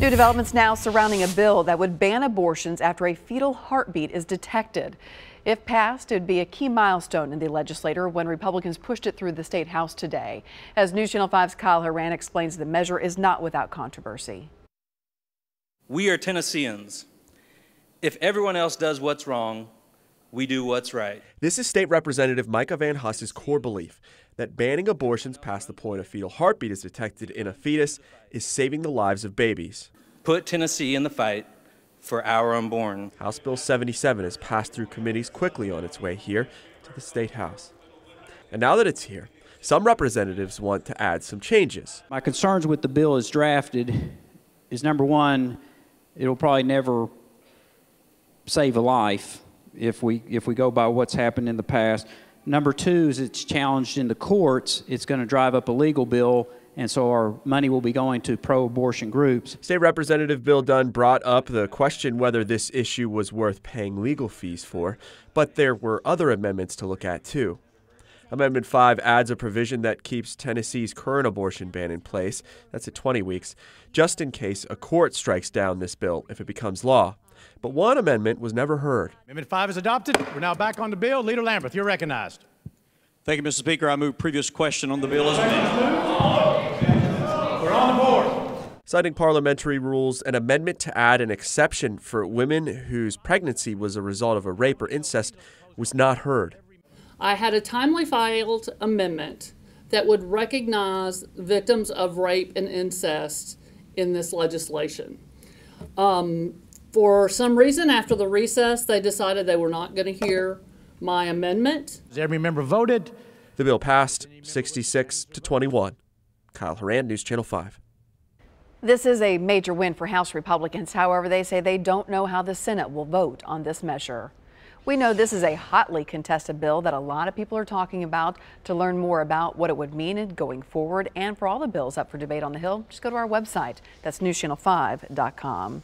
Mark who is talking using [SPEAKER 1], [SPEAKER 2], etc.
[SPEAKER 1] New developments now surrounding a bill that would ban abortions after a fetal heartbeat is detected. If passed, it would be a key milestone in the legislature when Republicans pushed it through the state house today. As News Channel 5's Kyle Horan explains, the measure is not without controversy.
[SPEAKER 2] We are Tennesseans. If everyone else does what's wrong, we do what's right.
[SPEAKER 3] This is State Representative Micah Van Huss's core belief that banning abortions past the point a fetal heartbeat is detected in a fetus is saving the lives of babies.
[SPEAKER 2] Put Tennessee in the fight for our unborn.
[SPEAKER 3] House Bill 77 has passed through committees quickly on its way here to the State House. And now that it's here, some representatives want to add some changes.
[SPEAKER 4] My concerns with the bill as drafted is, number one, it'll probably never save a life if we go by what's happened in the past. Number two is it's challenged in the courts. It's going to drive up a legal bill, and so our money will be going to pro-abortion groups.
[SPEAKER 3] State Representative Bill Dunn brought up the question whether this issue was worth paying legal fees for, but there were other amendments to look at too. Amendment 5 adds a provision that keeps Tennessee's current abortion ban in place, that's at 20 weeks, just in case a court strikes down this bill if it becomes law. But one amendment was never heard.
[SPEAKER 5] Amendment 5 is adopted. We're now back on the bill. Leader Lamberth, you're recognized.
[SPEAKER 6] Thank you, Mr. Speaker. I move previous question on the bill as amended.
[SPEAKER 5] We're on the board.
[SPEAKER 3] Citing parliamentary rules, an amendment to add an exception for women whose pregnancy was a result of a rape or incest was not heard.
[SPEAKER 7] I had a timely filed amendment that would recognize victims of rape and incest in this legislation. For some reason, after the recess, they decided they were not going to hear my amendment.
[SPEAKER 5] Every member voted.
[SPEAKER 3] The bill passed 66 to 21. Kyle Horan, News Channel 5.
[SPEAKER 1] This is a major win for House Republicans. However, they say they don't know how the Senate will vote on this measure. We know this is a hotly contested bill that a lot of people are talking about. To learn more about what it would mean going forward and for all the bills up for debate on the Hill, just go to our website. That's newschannel5.com.